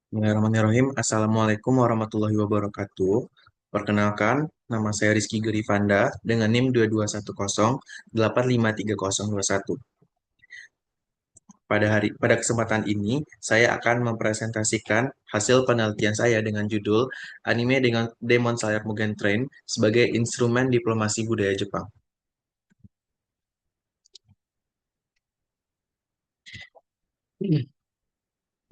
Bismillahirrahmanirrahim. Assalamualaikum warahmatullahi wabarakatuh. Perkenalkan, nama saya Rizky Gerivanda dengan NIM 2210853021. Pada kesempatan ini, saya akan mempresentasikan hasil penelitian saya dengan judul Anime dengan Demon Slayer Mugen Train sebagai instrumen diplomasi budaya Jepang.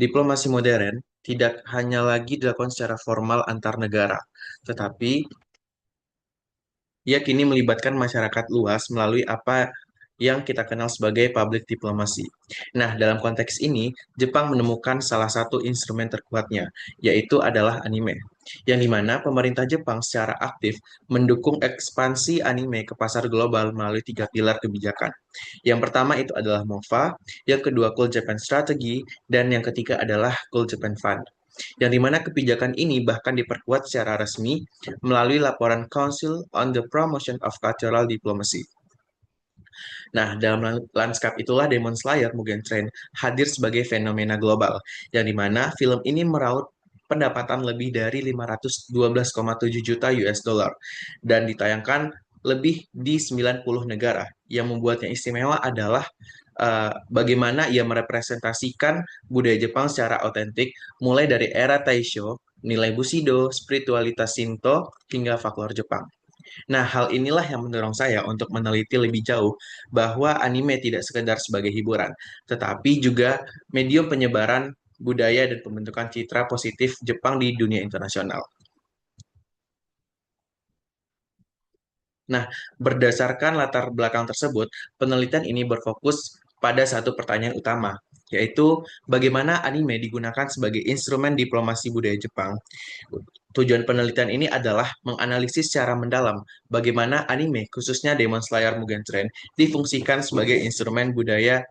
Diplomasi modern tidak hanya lagi dilakukan secara formal antar negara, tetapi ia kini melibatkan masyarakat luas melalui apa yang kita kenal sebagai public diplomacy. Nah, dalam konteks ini, Jepang menemukan salah satu instrumen terkuatnya, yaitu adalah anime, yang dimana pemerintah Jepang secara aktif mendukung ekspansi anime ke pasar global melalui tiga pilar kebijakan. Yang pertama itu adalah MOFA, yang kedua Cool Japan Strategy, dan yang ketiga adalah Cool Japan Fund. Yang dimana kebijakan ini bahkan diperkuat secara resmi melalui laporan Council on the Promotion of Cultural Diplomacy. Nah, dalam lanskap itulah Demon Slayer Mugen Train hadir sebagai fenomena global, yang dimana film ini meraup pendapatan lebih dari 512,7 juta US dollar dan ditayangkan lebih di 90 negara. Yang membuatnya istimewa adalah bagaimana ia merepresentasikan budaya Jepang secara otentik, mulai dari era Taisho, nilai Bushido, spiritualitas Shinto, hingga folklore Jepang. Nah, hal inilah yang mendorong saya untuk meneliti lebih jauh bahwa anime tidak sekedar sebagai hiburan, tetapi juga medium penyebaran budaya dan pembentukan citra positif Jepang di dunia internasional. Nah, berdasarkan latar belakang tersebut, penelitian ini berfokus pada satu pertanyaan utama, yaitu bagaimana anime digunakan sebagai instrumen diplomasi budaya Jepang. Tujuan penelitian ini adalah menganalisis secara mendalam bagaimana anime, khususnya Demon Slayer Mugen Train, difungsikan sebagai instrumen budaya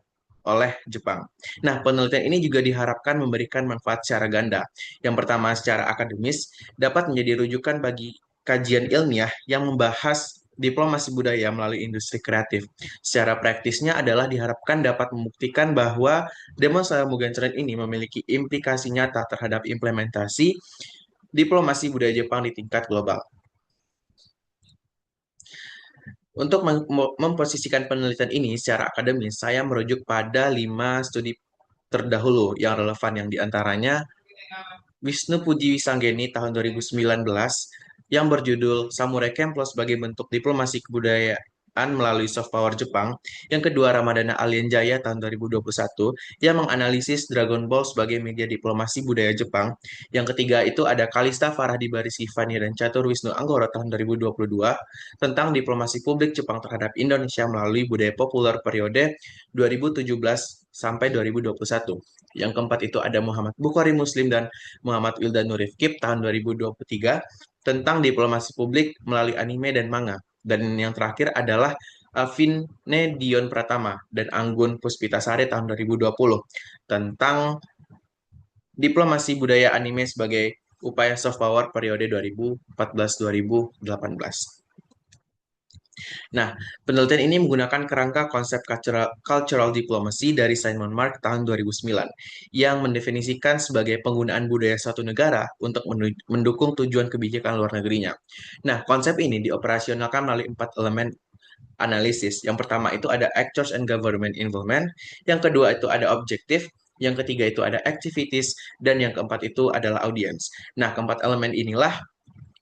oleh Jepang. Nah, penelitian ini juga diharapkan memberikan manfaat secara ganda. Yang pertama, secara akademis, dapat menjadi rujukan bagi kajian ilmiah yang membahas diplomasi budaya melalui industri kreatif. Secara praktisnya adalah diharapkan dapat membuktikan bahwa Demon Slayer Mugen Train ini memiliki implikasi nyata terhadap implementasi diplomasi budaya Jepang di tingkat global. Untuk memposisikan penelitian ini secara akademis, saya merujuk pada 5 studi terdahulu yang relevan, yang diantaranya Wisnu Puji Wisanggeni tahun 2019 yang berjudul Samurai Champloo sebagai bentuk diplomasi kebudayaan melalui soft power Jepang. Yang kedua, Ramadana Alien Jaya tahun 2021 yang menganalisis Dragon Ball sebagai media diplomasi budaya Jepang. Yang ketiga itu ada Kalista Farhadi Barisivani dan Catur Wisnu Anggoro tahun 2022 tentang diplomasi publik Jepang terhadap Indonesia melalui budaya populer periode 2017 sampai 2021. Yang keempat itu ada Muhammad Bukhari Muslim dan Muhammad Wildan Nurifkib tahun 2023 tentang diplomasi publik melalui anime dan manga. Dan yang terakhir adalah Vine Dion Pratama dan Anggun Puspitasari tahun 2020 tentang diplomasi budaya anime sebagai upaya soft power periode 2014-2018. Nah, penelitian ini menggunakan kerangka konsep cultural diplomacy dari Simon Mark tahun 2009 yang mendefinisikan sebagai penggunaan budaya suatu negara untuk mendukung tujuan kebijakan luar negerinya. Nah, konsep ini dioperasionalkan melalui 4 elemen analisis. Yang pertama itu ada actors and government involvement, yang kedua itu ada objektif, yang ketiga itu ada activities, dan yang keempat itu adalah audience. Nah, keempat elemen inilah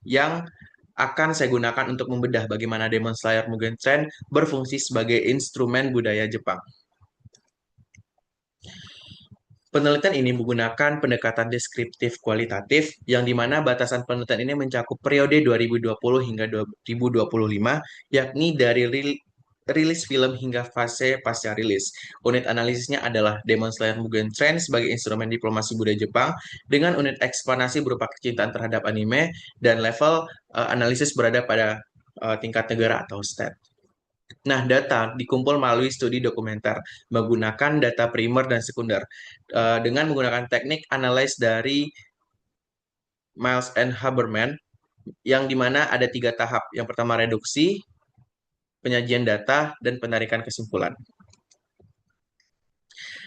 yang akan saya gunakan untuk membedah bagaimana Demon Slayer Mugen Train berfungsi sebagai instrumen budaya Jepang. Penelitian ini menggunakan pendekatan deskriptif kualitatif, yang dimana batasan penelitian ini mencakup periode 2020 hingga 2025, yakni dari rilis film hingga fase pasca rilis. Unit analisisnya adalah Demon Slayer Mugen Train sebagai instrumen diplomasi budaya Jepang, dengan unit eksplanasi berupa kecintaan terhadap anime, dan level analisis berada pada tingkat negara atau state. Nah, data dikumpul melalui studi dokumenter menggunakan data primer dan sekunder dengan menggunakan teknik analyze dari Miles and Haberman, yang dimana ada 3 tahap. Yang pertama reduksi, penyajian data, dan penarikan kesimpulan.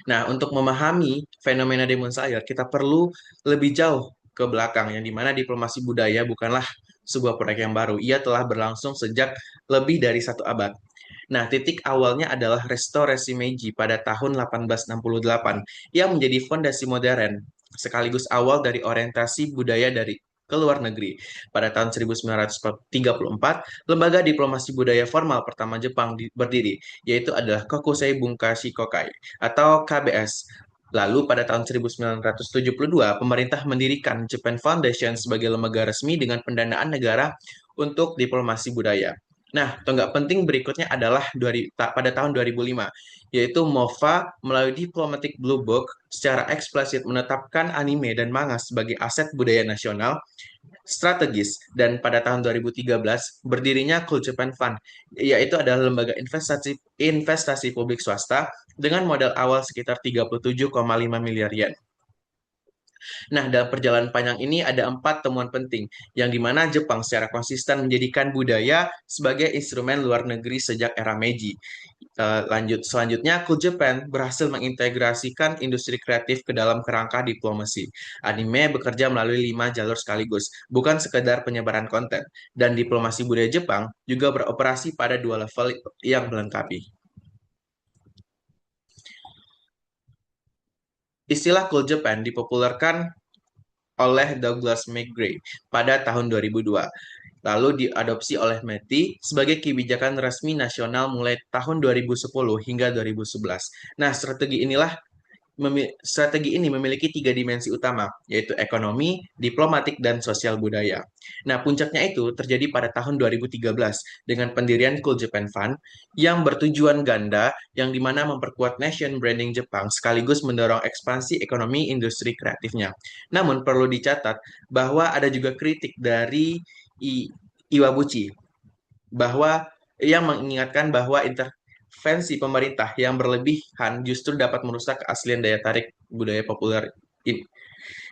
Nah, untuk memahami fenomena Demon Slayer, kita perlu lebih jauh ke belakang, yang dimana diplomasi budaya bukanlah sebuah proyek yang baru. Ia telah berlangsung sejak lebih dari 1 abad. Nah, titik awalnya adalah restorasi Meiji pada tahun 1868 yang menjadi fondasi modern, sekaligus awal dari orientasi budaya dari ke luar negeri. Pada tahun 1934, lembaga diplomasi budaya formal pertama Jepang berdiri, yaitu adalah Kokusei Bunkashi Kokai atau KBS. Lalu pada tahun 1972, pemerintah mendirikan Japan Foundation sebagai lembaga resmi dengan pendanaan negara untuk diplomasi budaya. Nah, tonggak penting berikutnya adalah pada tahun 2005, yaitu MOFA melalui Diplomatic Blue Book secara eksplisit menetapkan anime dan manga sebagai aset budaya nasional strategis, dan pada tahun 2013 berdirinya Cool Japan Fund, yaitu adalah lembaga investasi investasi publik swasta dengan modal awal sekitar 37,5 miliar yen. Nah, dalam perjalanan panjang ini ada 4 temuan penting, yang dimana Jepang secara konsisten menjadikan budaya sebagai instrumen luar negeri sejak era Meiji. Selanjutnya, Cool Japan berhasil mengintegrasikan industri kreatif ke dalam kerangka diplomasi. Anime bekerja melalui 5 jalur sekaligus, bukan sekedar penyebaran konten. Dan diplomasi budaya Jepang juga beroperasi pada 2 level yang melengkapi. Istilah Cool Japan dipopulerkan oleh Douglas McGray pada tahun 2002. Lalu diadopsi oleh METI sebagai kebijakan resmi nasional mulai tahun 2010 hingga 2011. Nah, strategi ini memiliki 3 dimensi utama, yaitu ekonomi, diplomatik, dan sosial budaya. Nah, puncaknya itu terjadi pada tahun 2013 dengan pendirian Cool Japan Fund yang bertujuan ganda, yang dimana memperkuat nation branding Jepang sekaligus mendorong ekspansi ekonomi industri kreatifnya. Namun perlu dicatat bahwa ada juga kritik dari Iwabuchi bahwa yang mengingatkan bahwa intervensi pemerintah yang berlebihan justru dapat merusak keaslian daya tarik budaya populer ini.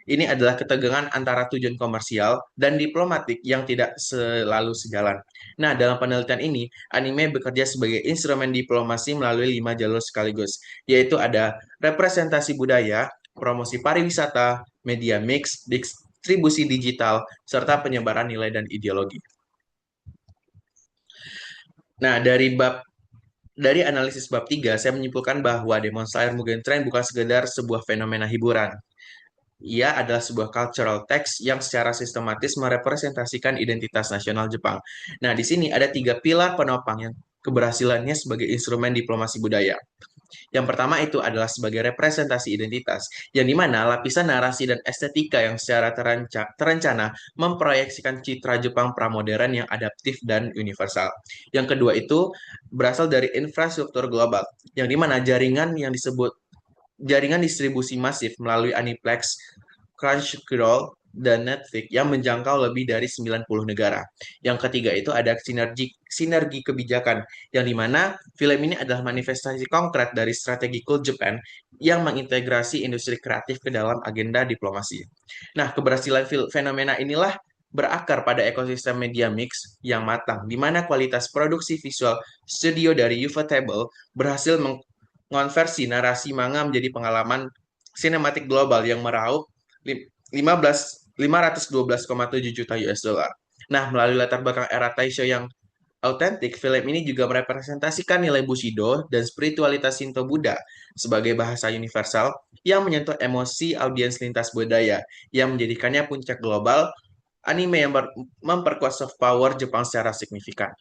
Ini adalah ketegangan antara tujuan komersial dan diplomatik yang tidak selalu sejalan. Nah, dalam penelitian ini, anime bekerja sebagai instrumen diplomasi melalui 5 jalur sekaligus, yaitu ada representasi budaya, promosi pariwisata, media mix, distribusi digital, serta penyebaran nilai dan ideologi. Nah, dari analisis bab 3, saya menyimpulkan bahwa Demon Slayer Mugen Train bukan sekedar sebuah fenomena hiburan. Ia adalah sebuah cultural text yang secara sistematis merepresentasikan identitas nasional Jepang. Nah, di sini ada 3 pilar penopang yang keberhasilannya sebagai instrumen diplomasi budaya. Yang pertama itu adalah sebagai representasi identitas, yang dimana lapisan narasi dan estetika yang secara terencana memproyeksikan citra Jepang pramodern yang adaptif dan universal. Yang kedua itu berasal dari infrastruktur global, yang dimana jaringan distribusi masif melalui Aniplex, Crunchyroll, dan Netflix yang menjangkau lebih dari 90 negara. Yang ketiga itu ada sinergi kebijakan, yang dimana film ini adalah manifestasi konkret dari strategi Cool Japan yang mengintegrasi industri kreatif ke dalam agenda diplomasi. Nah, keberhasilan fenomena inilah berakar pada ekosistem media mix yang matang, di mana kualitas produksi visual studio dari Ufotable berhasil mengonversi narasi manga menjadi pengalaman sinematik global yang meraup 512,7 juta US dollar. Nah, melalui latar belakang era Taisho yang autentik, film ini juga merepresentasikan nilai Bushido dan spiritualitas Shinto Buddha sebagai bahasa universal yang menyentuh emosi audiens lintas budaya, yang menjadikannya puncak global anime yang memperkuat soft power Jepang secara signifikan.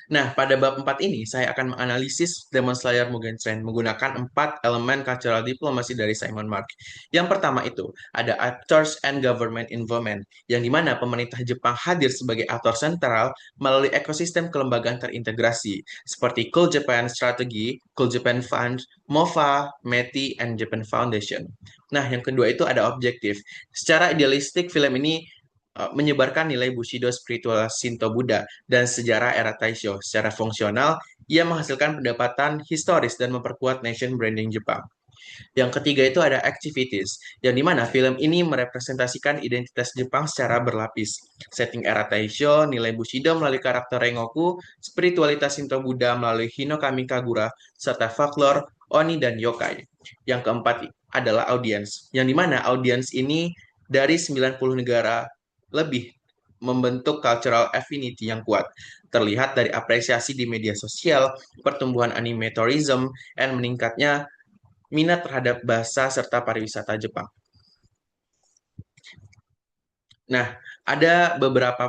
Nah, pada bab 4 ini, saya akan menganalisis Demon Slayer Mugen Train menggunakan 4 elemen cultural diplomasi dari Simon Mark. Yang pertama itu, ada actors and government involvement, yang dimana pemerintah Jepang hadir sebagai aktor sentral melalui ekosistem kelembagaan terintegrasi, seperti Cool Japan Strategy, Cool Japan Fund, MOFA, METI, and Japan Foundation. Nah, yang kedua itu ada objektif. Secara idealistik, film ini menyebarkan nilai Bushido spiritual Shinto Buddha dan sejarah era Taisho. Secara fungsional, ia menghasilkan pendapatan historis dan memperkuat nation branding Jepang. Yang ketiga itu ada activities, yang dimana film ini merepresentasikan identitas Jepang secara berlapis. Setting era Taisho, nilai Bushido melalui karakter Rengoku, spiritualitas Shinto Buddha melalui Hino Kami Kagura, serta folklore, Oni, dan Yokai. Yang keempat adalah audiens, yang dimana audiens ini dari 90 negara lebih membentuk cultural affinity yang kuat. Terlihat dari apresiasi di media sosial, pertumbuhan anime tourism, dan meningkatnya minat terhadap bahasa serta pariwisata Jepang. Nah, ada beberapa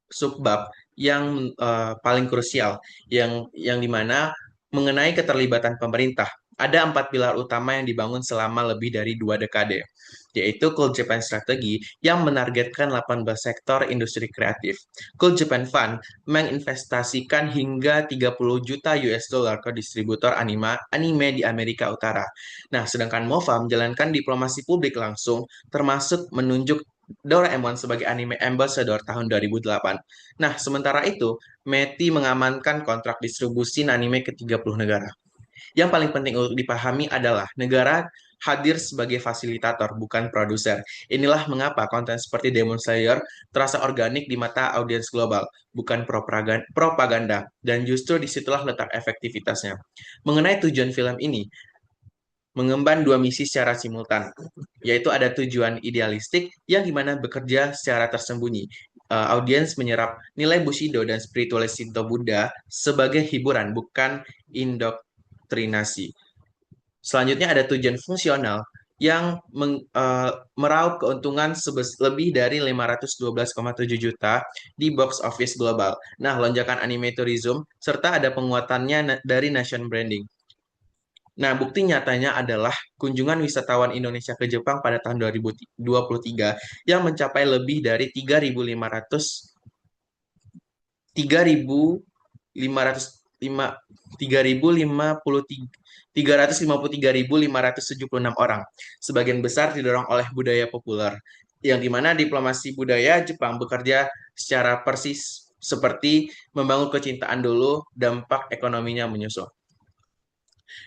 subbab yang paling krusial, yang dimana mengenai keterlibatan pemerintah. Ada 4 pilar utama yang dibangun selama lebih dari 2 dekade, yaitu Cool Japan Strategy yang menargetkan 18 sektor industri kreatif. Cool Japan Fund menginvestasikan hingga 30 juta US dollar ke distributor anime di Amerika Utara. Nah, sedangkan MOFA menjalankan diplomasi publik langsung, termasuk menunjuk Doraemon sebagai anime ambassador tahun 2008. Nah, sementara itu, METI mengamankan kontrak distribusi anime ke 30 negara. Yang paling penting untuk dipahami adalah negara hadir sebagai fasilitator, bukan produser. Inilah mengapa konten seperti Demon Slayer terasa organik di mata audiens global, bukan propaganda, dan justru disitulah letak efektivitasnya. Mengenai tujuan film ini, mengemban 2 misi secara simultan, yaitu ada tujuan idealistik yang dimana bekerja secara tersembunyi. Audiens menyerap nilai Bushido dan spiritualis Shinto Buddha sebagai hiburan, bukan indoktrinasi. Selanjutnya ada tujuan fungsional yang meraup keuntungan lebih dari 512,7 juta di box office global. Nah, lonjakan anime tourism serta ada penguatannya dari nation branding. Nah, bukti nyatanya adalah kunjungan wisatawan Indonesia ke Jepang pada tahun 2023 yang mencapai lebih dari 3.553.576 orang. Sebagian besar didorong oleh budaya populer, yang dimana diplomasi budaya Jepang bekerja secara persis seperti membangun kecintaan dulu, dampak ekonominya menyusul.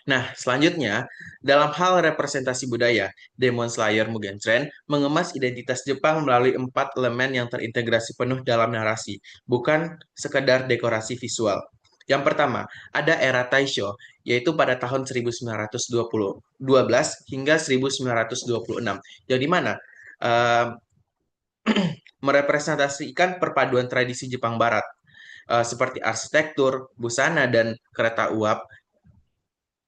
Nah, selanjutnya, dalam hal representasi budaya, Demon Slayer Mugen Train mengemas identitas Jepang melalui 4 elemen yang terintegrasi penuh dalam narasi, bukan sekedar dekorasi visual. Yang pertama, ada era Taisho, yaitu pada tahun 1912 hingga 1926, yang dimana merepresentasikan perpaduan tradisi Jepang Barat, seperti arsitektur, busana, dan kereta uap.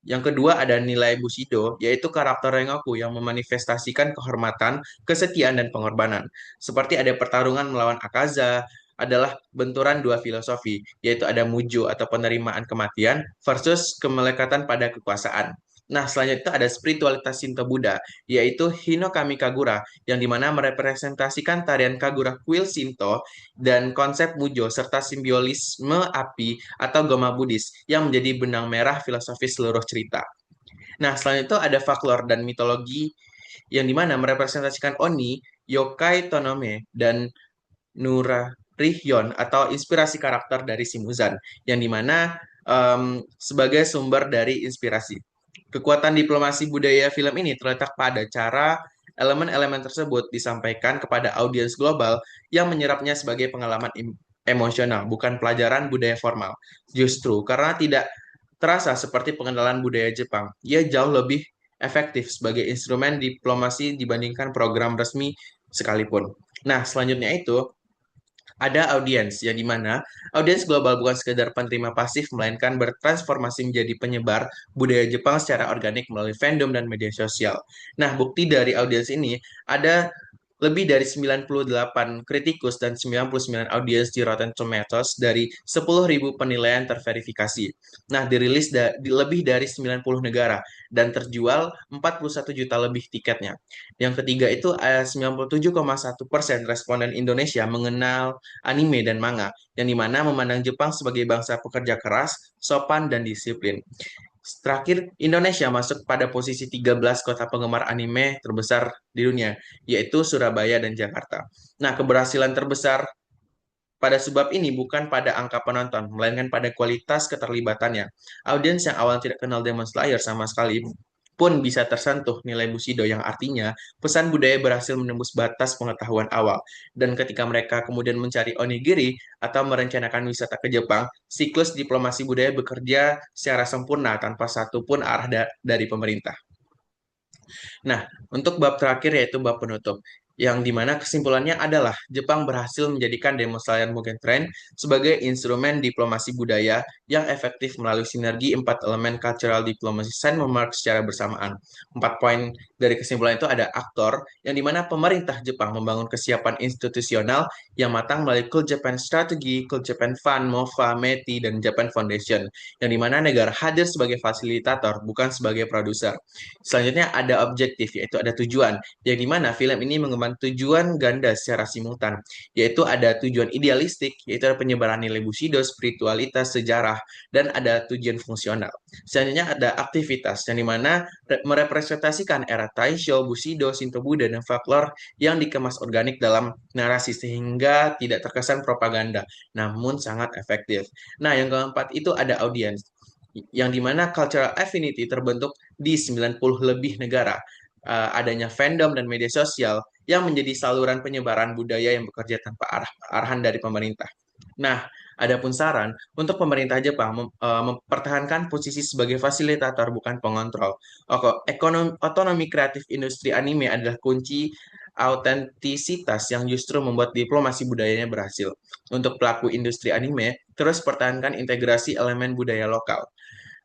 Yang kedua ada nilai Bushido, yaitu karakter Rengoku yang memanifestasikan kehormatan, kesetiaan, dan pengorbanan. Seperti ada pertarungan melawan Akaza, adalah benturan dua filosofi, yaitu ada Mujo atau penerimaan kematian versus kemelekatan pada kekuasaan. Nah, selanjutnya ada spiritualitas Shinto Buddha, yaitu Hino Kami Kagura, yang dimana merepresentasikan tarian Kagura kuil Shinto dan konsep Mujo, serta simbiolisme api atau Goma Buddhis, yang menjadi benang merah filosofis seluruh cerita. Nah, selain itu ada folklore dan mitologi, yang dimana merepresentasikan Oni, Yokai Tonome, dan Nura Rihyon atau inspirasi karakter dari Shimuzan, yang dimana sebagai sumber dari inspirasi. Kekuatan diplomasi budaya film ini terletak pada cara elemen-elemen tersebut disampaikan kepada audiens global yang menyerapnya sebagai pengalaman emosional, bukan pelajaran budaya formal. Justru karena tidak terasa seperti pengenalan budaya Jepang, ia jauh lebih efektif sebagai instrumen diplomasi dibandingkan program resmi sekalipun. Nah, selanjutnya itu ada audiens, yang dimana audiens global bukan sekedar penerima pasif, melainkan bertransformasi menjadi penyebar budaya Jepang secara organik melalui fandom dan media sosial. Nah, bukti dari audiens ini ada lebih dari 98 kritikus dan 99 audiens di Rotten Tomatoes dari 10.000 penilaian terverifikasi. Nah, dirilis di lebih dari 90 negara dan terjual 41 juta lebih tiketnya. Yang ketiga itu 97,1% responden Indonesia mengenal anime dan manga, yang dimana memandang Jepang sebagai bangsa pekerja keras, sopan, dan disiplin. Terakhir, Indonesia masuk pada posisi 13 kota penggemar anime terbesar di dunia, yaitu Surabaya dan Jakarta. Nah, keberhasilan terbesar pada sebab ini bukan pada angka penonton, melainkan pada kualitas keterlibatannya. Audiens yang awal tidak kenal Demon Slayer sama sekali, pun bisa tersentuh nilai Bushido yang artinya pesan budaya berhasil menembus batas pengetahuan awal. Dan ketika mereka kemudian mencari onigiri atau merencanakan wisata ke Jepang, siklus diplomasi budaya bekerja secara sempurna tanpa satu pun arah dari pemerintah. Nah, untuk bab terakhir yaitu bab penutup, yang dimana kesimpulannya adalah Jepang berhasil menjadikan demonstrasi Mugen Train sebagai instrumen diplomasi budaya yang efektif melalui sinergi empat elemen cultural diplomacy Sen memark secara bersamaan. 4 poin dari kesimpulan itu ada aktor, yang dimana pemerintah Jepang membangun kesiapan institusional yang matang melalui Cool Japan Strategy, Cool Japan Fund, MOFA, METI, dan Japan Foundation, yang dimana negara hadir sebagai fasilitator, bukan sebagai produser. Selanjutnya ada objektif, yaitu ada tujuan, yang dimana film ini mengemban tujuan ganda secara simultan, yaitu ada tujuan idealistik, yaitu ada penyebaran nilai Bushido, spiritualitas, sejarah, dan ada tujuan fungsional. Selanjutnya ada aktivitas, yang dimana merepresentasikan era Taisho, Bushido, Shinto Buddha, dan folklore yang dikemas organik dalam narasi sehingga tidak terkesan propaganda, namun sangat efektif. Nah, yang keempat itu ada audiens, yang dimana cultural affinity terbentuk di 90 lebih negara. Adanya fandom dan media sosial yang menjadi saluran penyebaran budaya yang bekerja tanpa arahan dari pemerintah. Nah, adapun saran untuk pemerintah Jepang mempertahankan posisi sebagai fasilitator bukan pengontrol. Otonomi kreatif industri anime adalah kunci autentisitas yang justru membuat diplomasi budayanya berhasil. Untuk pelaku industri anime, terus pertahankan integrasi elemen budaya lokal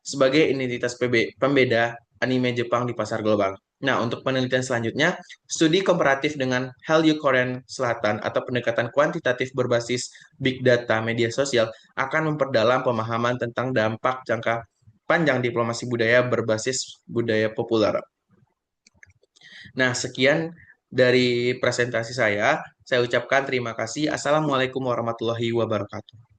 sebagai identitas pembeda anime Jepang di pasar global. Nah, untuk penelitian selanjutnya, studi komparatif dengan Hallyu Korean Selatan atau pendekatan kuantitatif berbasis big data media sosial akan memperdalam pemahaman tentang dampak jangka panjang diplomasi budaya berbasis budaya populer. Nah, sekian dari presentasi saya. Saya ucapkan terima kasih. Assalamualaikum warahmatullahi wabarakatuh.